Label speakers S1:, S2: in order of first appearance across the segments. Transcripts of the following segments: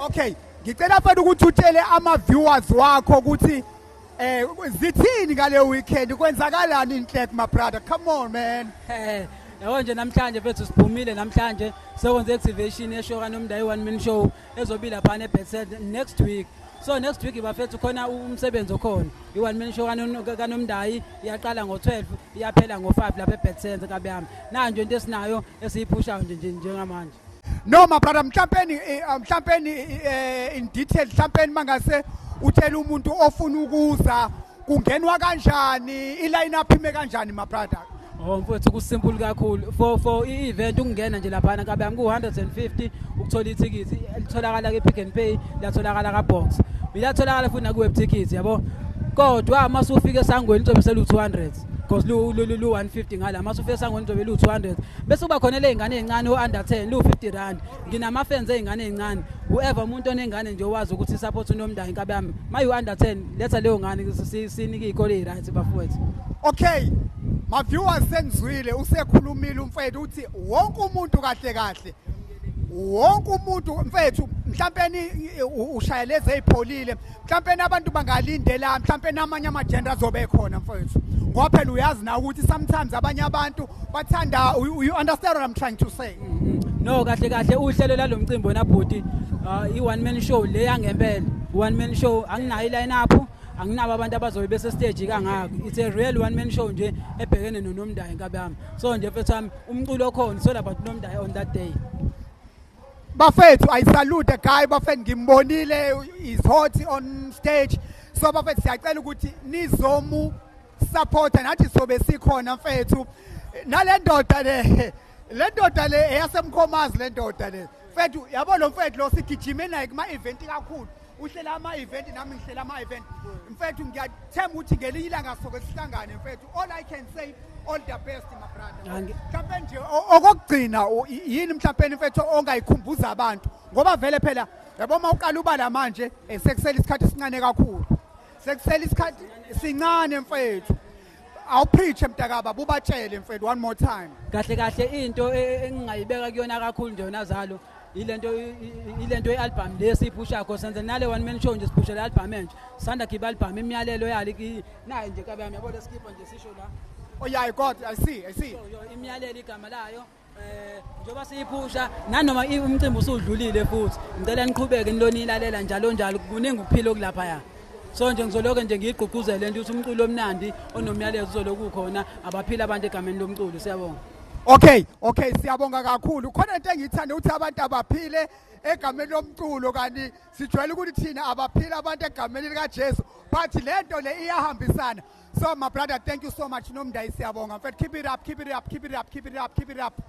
S1: Okay, ngicela mfethu ukuthi utshele ama-viewers wakho ukuthi zithini ngale weekend kwenzakalani inhlek my brother, come on man.
S2: Yabo nje namhlanje mfethu siphumile namhlanje sekwenze activation yeshow kaNomdayi 1 man show ezobila phana eBethsaida next week. So next week bafethu khona umsebenzi okhona. I1 man show kaNomdayi iyaqala ngo12 iyaphela ngo5 lapha eBethsaida kaBeyami. Nanje into esinayo esiyiphushayo nje njengamanje.
S1: No my brother, mhlawumbe in detail mhlawumbe mangase utshela umuntu ofuna ukuza kungenwa kanjani, iline up ime kanjani my brother.
S2: Oh mfowethu kusimple kakhulu for i-event ukungena nje lapha kaBeyami ku150 ukuthola ithikithi litholakala ke Pick n Pay, latholakala ka Box. Uyatholakala futhi na ku web tickets yabo. Kodwa mase ufike esangweni uzobe selu 200 because lu 150 ngala mase ufike esangweni uzobe lu 200 bese kuba khona lezingane ezincane under 10 lu 50 rand. Nginama fans ezingane ezincane whoever umuntu onengane nje owazi ukuthi support uNomdayi kaBeyami mayu under 10 letha leyo ngane sinike ikole right bafowethu.
S1: Okay, my viewers senzwile usekhulumile umfethu uthi wonke umuntu kahle wonke umuntu mfethu mhlawumbe ushayeleze ezipholile mhlawumbe abantu bangalindela mhlawumbe amanye ama-gender azobe khona mfethu ngoba phela uyazi na ukuthi sometimes abanye abantu bathanda you understand what I'm trying to say.
S2: No kahle uhlelo lalomcimbi wona bhuti i1 man show le yangempela 1 man show anginayo line up anginabo abantu abazobe bese stage kangaka. It's a real 1 man show nje ebhekene noNomdayi kaBeyami. So nje mfethu wami umculo okhona so about Nomdayi on that day.
S1: Bafethu I salute the guy bafethu ngimbonile is hot on stage. So bafethu siyacela ukuthi nizomu support nathi sobe sikhona mfethu. Nale ndoda le eyasemkhomazi le ndoda le. Mfethu yabo lo mfethu lo sigijime naye kuma event kakhulu. Uhlela ama event nami ngihlela ama event. Mfethu ngiyathemba ukuthi ngelinye ilanga soke sihlangane mfethu. All I can say all the best my brother. Mhlawumbe nje okugcina yini mhlawumbe mfethu ongayikhumbuza abantu ngoba vele phela yabo mawuqala ubala manje sekusela isikhathi sincane kakhulu. Sekusela isikhathi sincane mfethu. Awupreach mntakaba bubatshele mfethu one more time.
S2: Kahle into engingayibeka kuyona kakhulu nje yonazalo ilento yealbum lesipusha kho senze nale 1 man show nje siphusha le album enje sanda khiba album imiyalelo yali naye nje kaBeyami yabo lesikipha nje sisho la.
S1: Oh yeah, I got I see
S2: yo imiyalelo igama layo njoba siyiphusha nanoma umcimbi usudlulile futhi ngicela niqhubeke nilonilalela njalo kuningi ukuphila okulapha ya. So nje ngizoloke nje ngiyigqugquzele nje ukuthi umculo omnandi onomyalezo uzoloku khona abaphila abantu egameni lomculo siyabonga.
S1: Okay siyabonga kakhulu. Khona into engiyithanda ukuthi abantu abaphile egameni lomculo kanti sijwayele ukuthi thina abaphila abantu egameni lika Jesu but lento le iyahambisana. So my brother, thank you so much Nomdayi siyabonga. Mfethu keep it up.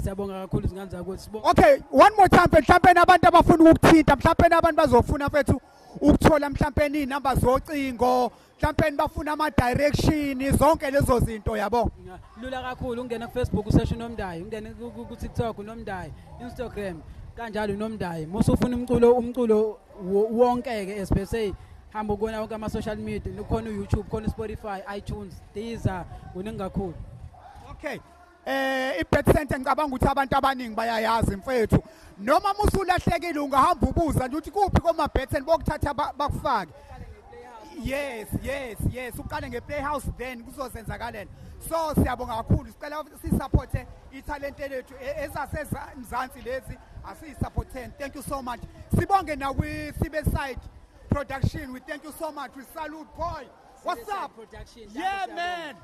S2: Siyabonga kakhulu izingane zakuthi.
S1: Okay, one more time mhlawumbe abantu abafuna ukuthinta mhlawumbe abantu bazofuna mfethu ukuthola mhlawumbe inamba zocingo mhlawumbe bafuna ama direction zonke lezo zinto yabo.
S2: Lula kakhulu ungena ku Facebook useshe Nomdayi, ungena ku TikTok Nomdayi, Instagram kanjalo Nomdayi. Mase ufuna umculo wonke ke especially hamba ukona wonke ama social media ukhona uYouTube, khona Spotify, iTunes, Deezer kuningi kakhulu.
S1: Okay. iBethsaida ngicabanga ukuthi abantu abaningi bayayazi mfethu noma musulahlekile ungahamba ubuza nje ukuthi kuphi koma Bethsaida bokuthatha bakufake. Yes uqale ngePlayhouse then kuzozenzakalela. So siyabonga kakhulu sicela sisupport italente lethu ezasezansi lezi asiyisupporteni. Thank you so much. Sibonge na we Sibeside production we thank you so much. We salute boy. What's up?
S2: Production.
S1: Yeah man.